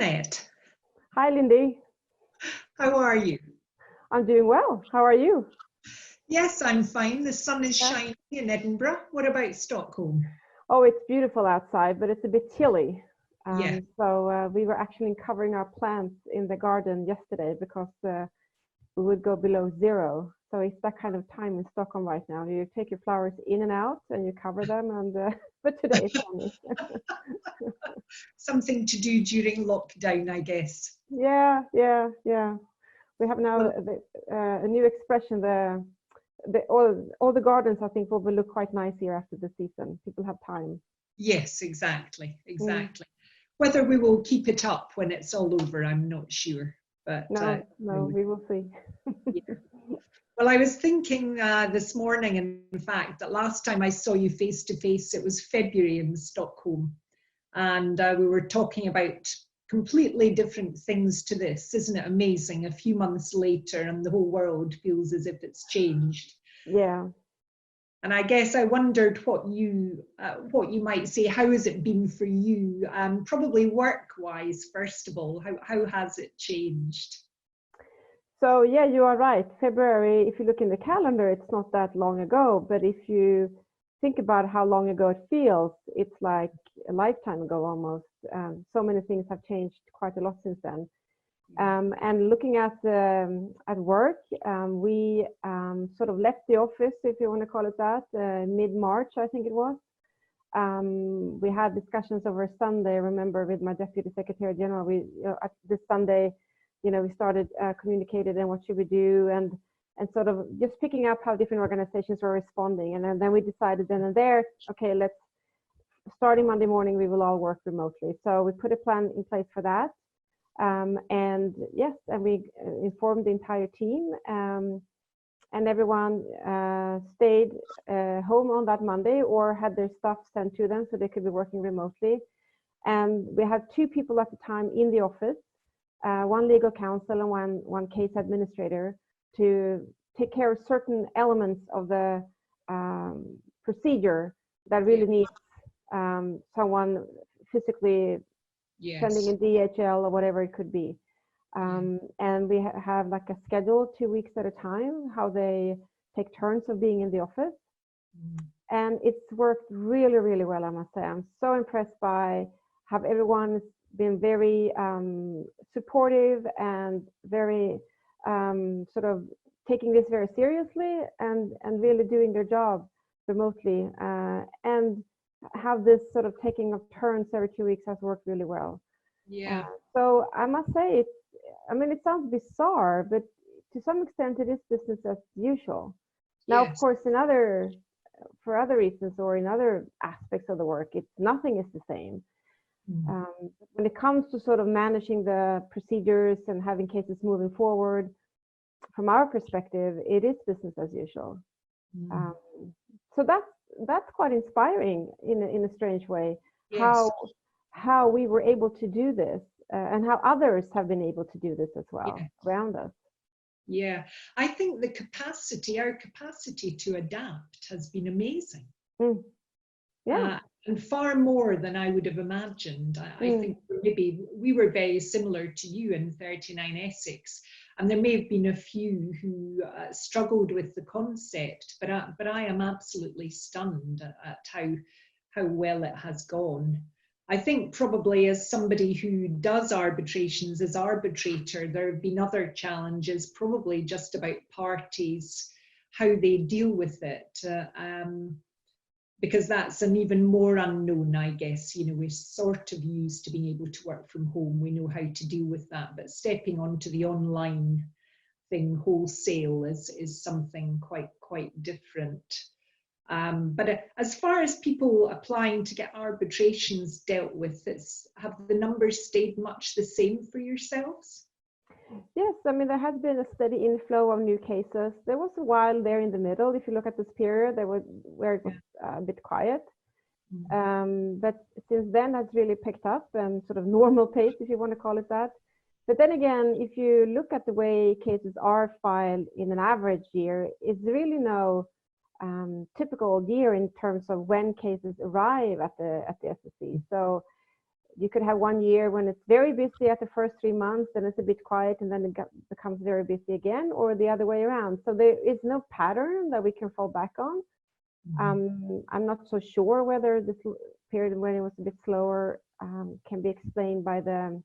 Annette. Hi, Lindy. How are you? I'm doing well. How are you? Yes, I'm fine. The sun is Yeah. shining in Edinburgh. What about Stockholm? Oh, it's beautiful outside, but it's a bit chilly. Yeah. So we were actually covering our plants in the garden yesterday because we would go below zero. So it's that kind of time in Stockholm right now. You take your flowers in and out and you cover them. But today it's sunny. Something to do during lockdown, I guess. Yeah. We have now a new expression. All the gardens, I think, will look quite nice here after the season. People have time. Yes, exactly. Whether we will keep it up when it's all over, I'm not sure. But No, we will see. Yeah. Well, I was thinking this morning, in fact, that last time I saw you face to face, it was February in Stockholm. And we were talking about completely different things to this. Isn't it amazing? A few months later and the whole world feels as if it's changed. Yeah. And I guess I wondered what you might say. How has it been for you? Probably work-wise, first of all. How has it changed? So yeah, you are right. February, if you look in the calendar, it's not that long ago. But if you think about how long ago it feels, it's like a lifetime ago almost. So many things have changed quite a lot since then. And looking at work, we sort of left the office, if you want to call it that, mid-March, I think it was. We had discussions over Sunday. I remember with my deputy secretary general, at this Sunday, we started communicated and what should we do, and sort of just picking up how different organizations were responding. And then we decided then and there, okay, starting Monday morning, we will all work remotely. So we put a plan in place for that. And yes, and we informed the entire team, and everyone stayed home on that Monday or had their stuff sent to them so they could be working remotely. And we had 2 people at the time in the office, one legal counsel and one case administrator, to take care of certain elements of the procedure that really needs someone physically sending in DHL or whatever it could be. And we have like a schedule 2 weeks at a time, how they take turns of being in the office. And it's worked really, really well, I must say. I'm so impressed by how everyone's been very supportive and very sort of taking this very seriously and really doing their job remotely, and how this sort of taking of turns every 2 weeks has worked really well. So I must say it sounds bizarre, but to some extent it is business as usual. Now, of course, for other reasons or in other aspects of the work, nothing is the same. When it comes to sort of managing the procedures and having cases moving forward, from our perspective, it is business as usual. So that's quite inspiring in a strange way. How we were able to do this, and how others have been able to do this as well around us. Yeah, I think our capacity to adapt has been amazing. And far more than I would have imagined. I think maybe we were very similar to you in 39 Essex, and there may have been a few who struggled with the concept, but I am absolutely stunned at how well it has gone. I think probably as somebody who does arbitrations as arbitrator, there have been other challenges, probably just about parties, how they deal with it. Because that's an even more unknown, I guess. We're sort of used to being able to work from home. We know how to deal with that, but stepping onto the online thing wholesale is something quite different. But as far as people applying to get arbitrations dealt with, have the numbers stayed much the same for yourselves? Yes, there has been a steady inflow of new cases. There was a while there in the middle. If you look at this period, where it was a bit quiet. But since then, has really picked up and sort of normal pace, if you want to call it that. But then again, if you look at the way cases are filed in an average year, it's really no typical year in terms of when cases arrive at the SSC. So you could have 1 year when it's very busy at the first 3 months, then it's a bit quiet, and then it becomes very busy again, or the other way around. So there is no pattern that we can fall back on. I'm not so sure whether this period when it was a bit slower can be explained by the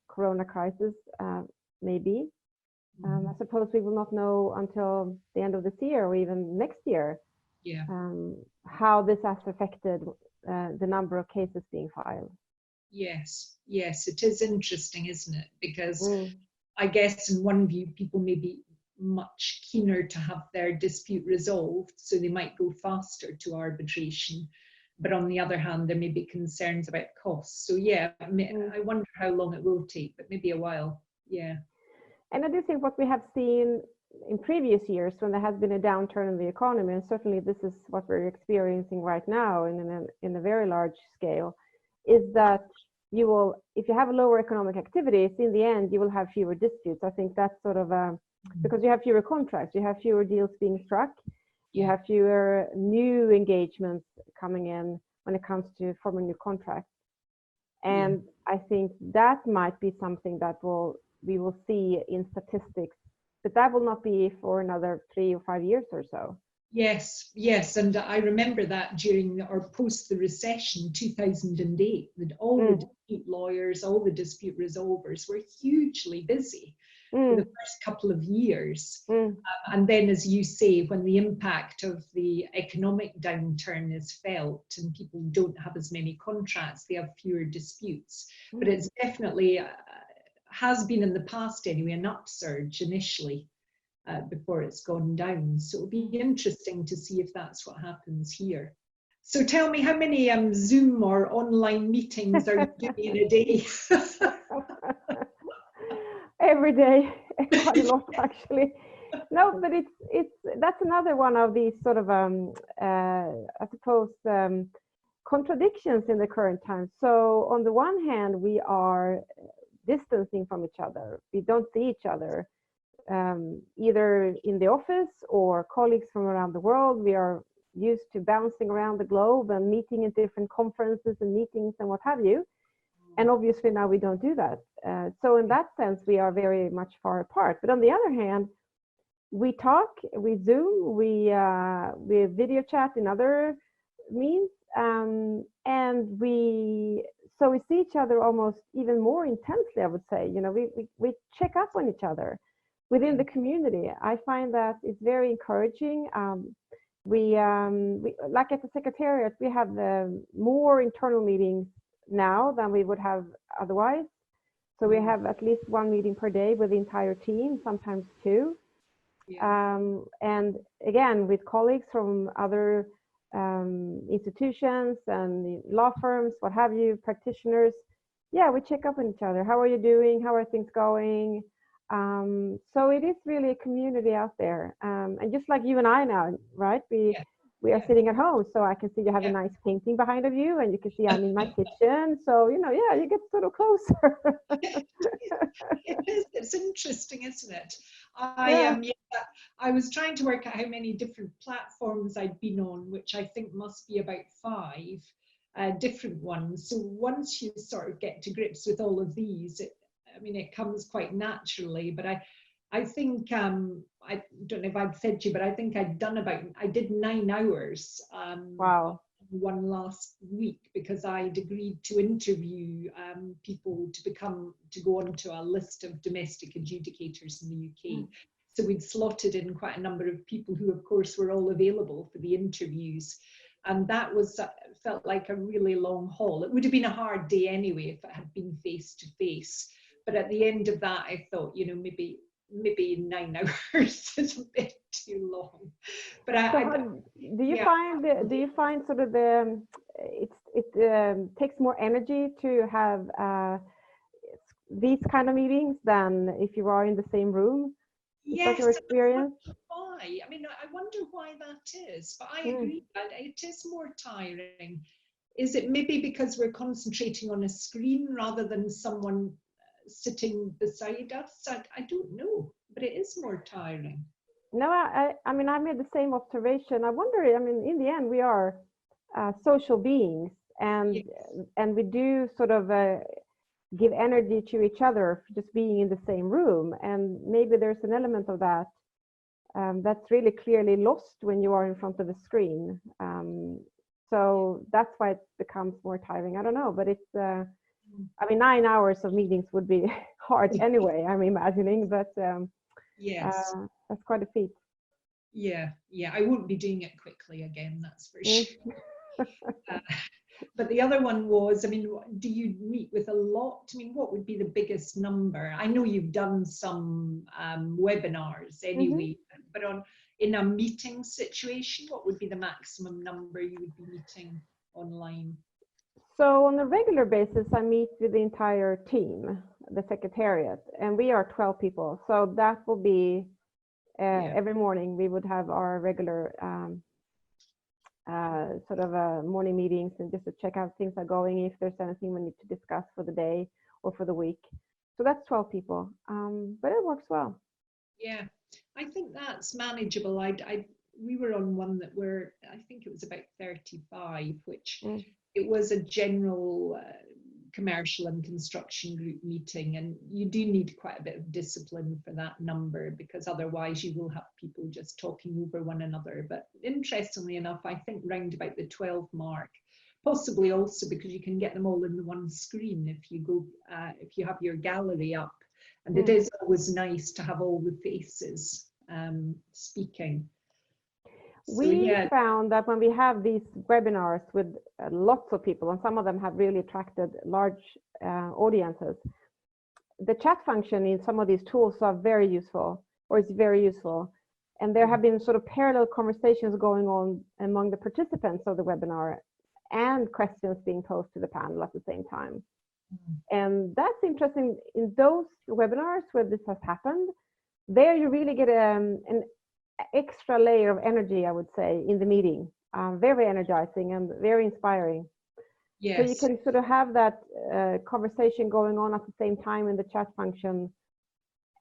corona crisis, maybe. I suppose we will not know until the end of this year or even next year how this has affected the number of cases being filed. Yes, it is interesting, isn't it? Because I guess in one view, people may be much keener to have their dispute resolved, so they might go faster to arbitration. But on the other hand, there may be concerns about costs. So yeah, I wonder how long it will take, but maybe a while. Yeah. And I do think what we have seen in previous years when there has been a downturn in the economy, and certainly this is what we're experiencing right now in a very large scale, is that you will, if you have lower economic activities, in the end, you will have fewer disputes. I think that's sort of because you have fewer contracts, you have fewer deals being struck, you have fewer new engagements coming in when it comes to forming new contracts. And I think that might be something that we will see in statistics, but that will not be for another 3 or 5 years or so. Yes, and I remember that during or post the recession 2008, that all the dispute lawyers, all the dispute resolvers were hugely busy for the first couple of years. And then, as you say, when the impact of the economic downturn is felt and people don't have as many contracts, they have fewer disputes. But it's definitely, has been in the past anyway, an upsurge initially. Before it's gone down. So it'll be interesting to see if that's what happens here. So tell me, how many Zoom or online meetings are you doing in a day? Every day, quite a lot actually. No, but that's another one of these sort of I suppose contradictions in the current times. So on the one hand, we are distancing from each other. We don't see each other. Either in the office or colleagues from around the world. We are used to bouncing around the globe and meeting in different conferences and meetings and what have you. And obviously now we don't do that. So in that sense, we are very much far apart. But on the other hand, we talk, we Zoom, we video chat in other means, and we see each other almost even more intensely, I would say. You know, we check up on each other within the community. I find that it's very encouraging. We like at the Secretariat, we have more internal meetings now than we would have otherwise. So we have at least 1 meeting per day with the entire team, sometimes 2. And again, with colleagues from other institutions and law firms, what have you, practitioners. Yeah, we check up on each other. How are you doing? How are things going? So it is really a community out there, and just like you and I now, right? We are sitting at home, so I can see you have a nice painting behind of you, and you can see I'm in my kitchen. So you know, you get sort of closer. It's interesting, isn't it? I was trying to work out how many different platforms I'd been on, which I think must be about 5 different ones. So once you sort of get to grips with all of these, it comes quite naturally, but I think, I don't know if I've said to you, but I think I did 9 hours wow. One last week, because I'd agreed to interview people to go onto a list of domestic adjudicators in the UK. So we'd slotted in quite a number of people who, of course, were all available for the interviews. And that felt like a really long haul. It would have been a hard day anyway if it had been face to face. But at the end of that, I thought, maybe 9 hours is a bit too long. But do you find sort of it takes more energy to have these kind of meetings than if you are in the same room? Is that your experience? Why? I wonder why that is. But I agree that it is more tiring. Is it maybe because we're concentrating on a screen rather than someone sitting beside us? I don't know, but it is more tiring. No, I made the same observation. I wonder, in the end, we are social beings, and we do sort of give energy to each other just being in the same room, and maybe there's an element of that that's really clearly lost when you are in front of a screen. So that's why it becomes more tiring. I don't know, but it's I mean, 9 hours of meetings would be hard anyway, I'm imagining, but yes, that's quite a feat. Yeah, I won't be doing it quickly again, that's for sure. But the other one was, I mean, do you meet with a lot? I mean, what would be the biggest number? I know you've done some webinars anyway, but in a meeting situation, what would be the maximum number you would be meeting online? So on a regular basis, I meet with the entire team, the secretariat, and we are 12 people. So that will be every morning we would have our regular sort of morning meetings, and just to check how things are going, if there's anything we need to discuss for the day or for the week. So that's 12 people, but it works well. Yeah, I think that's manageable. We were on one that I think it was about 35, which it was a general commercial and construction group meeting, and you do need quite a bit of discipline for that number, because otherwise you will have people just talking over one another. But interestingly enough, I think round about the 12 mark, possibly also because you can get them all in the one screen if you go if you have your gallery up, and it is always nice to have all the faces speaking. We found that when we have these webinars with lots of people, and some of them have really attracted large audiences, the chat function in some of these tools are very useful, or is very useful. And there have been sort of parallel conversations going on among the participants of the webinar, and questions being posed to the panel at the same time. And that's interesting. In those webinars where this has happened, there you really get an extra layer of energy, I would say, in the meeting. Very energizing and very inspiring. Yes. So you can sort of have that conversation going on at the same time in the chat function,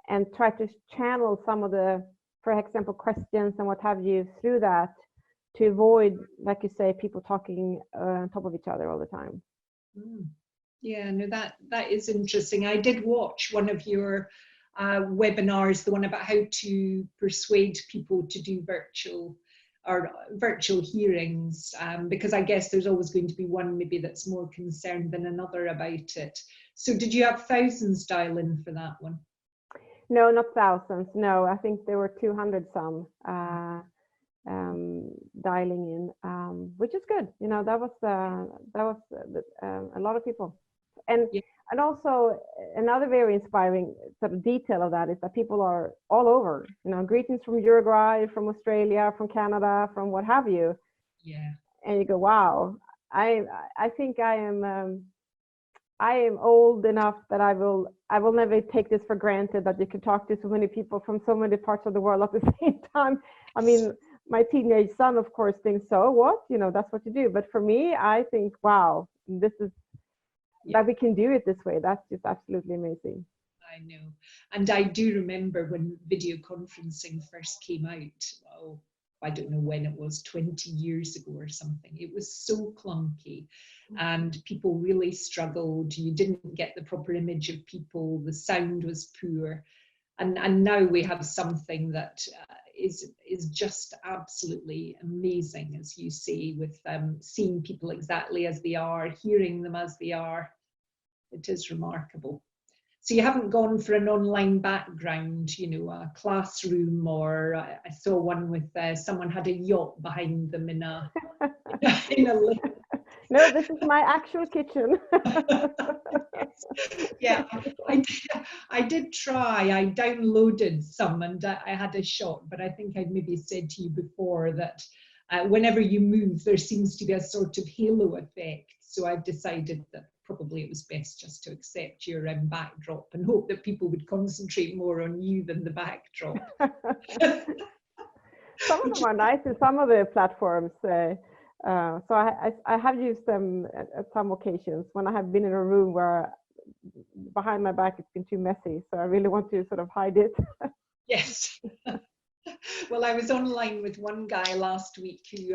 and try to channel some of the, for example, questions and what have you through that, to avoid, like you say, people talking on top of each other all the time. Yeah, no, that is interesting. I did watch one of your webinars, the one about how to persuade people to do virtual hearings, because I guess there's always going to be one maybe that's more concerned than another about it. So did you have thousands dial in for that one? No, not thousands. No, I think there were 200 some dialing in, which is good. You know, that was a lot of people. And also another very inspiring sort of detail of that is that people are all over, you know, greetings from Uruguay, from Australia, from Canada, from what have you. Yeah. And you go, wow, I think I am old enough that I will never take this for granted, that you can talk to so many people from so many parts of the world at the same time. I mean, my teenage son, of course, thinks, so what? You know, that's what you do. But for me, I think, wow, this is, that we can do it this way. That's just absolutely amazing. I know. And I do remember when video conferencing first came out, oh, I don't know when it was, 20 years ago or something. It was so clunky and people really struggled. You didn't get the proper image of people. The sound was poor. And now we have something that is just absolutely amazing, as you say, with seeing people exactly as they are, hearing them as they are. It is remarkable. So you haven't gone for an online background, you know, a classroom, or I saw one with someone had a yacht behind them in a lake. No, this is my actual kitchen. Yeah, I did try. I downloaded some and I had a shot, but I think I'd maybe said to you before that whenever you move, there seems to be a sort of halo effect. So I've decided that probably it was best just to accept your backdrop and hope that people would concentrate more on you than the backdrop. Some of them are nice in some of the platforms. So I have used them at some occasions when I have been in a room where behind my back it's been too messy. So I really want to sort of hide it. Yes. Well, I was online with one guy last week who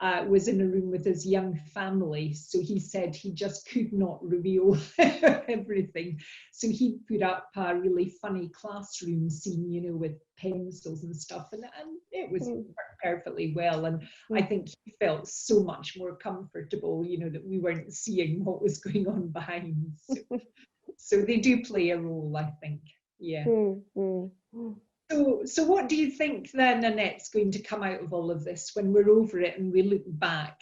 was in a room with his young family. So he said he just could not reveal everything. So he put up a really funny classroom scene, you know, with pencils and stuff. And it was worked perfectly well. And I think he felt so much more comfortable, you know, that we weren't seeing what was going on behind. So they do play a role, I think. Yeah. So what do you think then, Annette's going to come out of all of this when we're over it and we look back?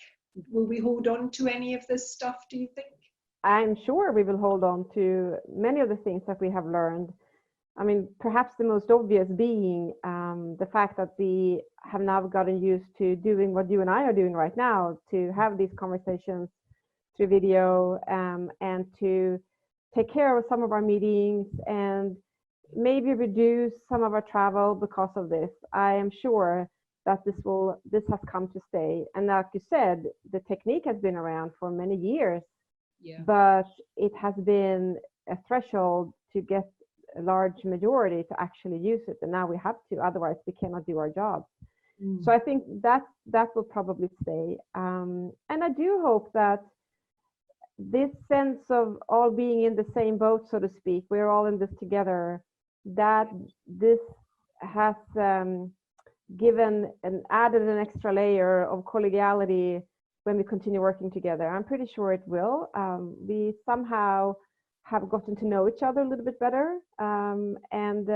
Will we hold on to any of this stuff, do you think? I'm sure we will hold on to many of the things that we have learned. I mean, perhaps the most obvious being the fact that we have now gotten used to doing what you and I are doing right now, to have these conversations through video and to take care of some of our meetings and maybe reduce some of our travel because of this. I am sure that this has come to stay. And like you said, the technique has been around for many years, but it has been a threshold to get a large majority to actually use it. And now we have to, otherwise we cannot do our job. So I think that will probably stay. And I do hope that this sense of all being in the same boat, so to speak, we're all in this together, that this has given and added an extra layer of collegiality when we continue working together. I'm pretty sure it will. We somehow have gotten to know each other a little bit better. And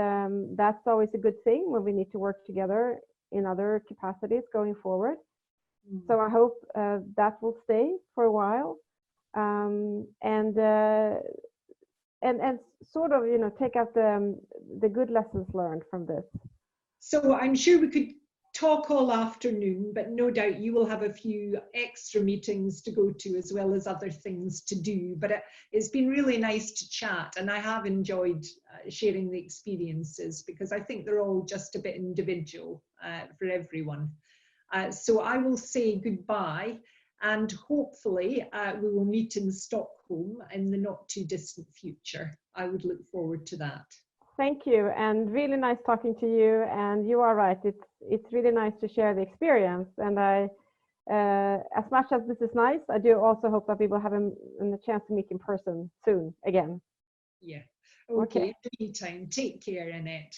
that's always a good thing when we need to work together in other capacities going forward. So I hope that will stay for a while. And sort of, you know, take out the good lessons learned from this. So I'm sure we could talk all afternoon, but no doubt you will have a few extra meetings to go to as well as other things to do. But it's been really nice to chat, and I have enjoyed sharing the experiences because I think they're all just a bit individual for everyone. So I will say goodbye. And hopefully we will meet in Stockholm in the not too distant future. I would look forward to that. Thank you, and really nice talking to you. And you are right, it's really nice to share the experience. And I, as much as this is nice, I do also hope that we will have a chance to meet in person soon again. Yeah. Okay. In the meantime, take care, Annette.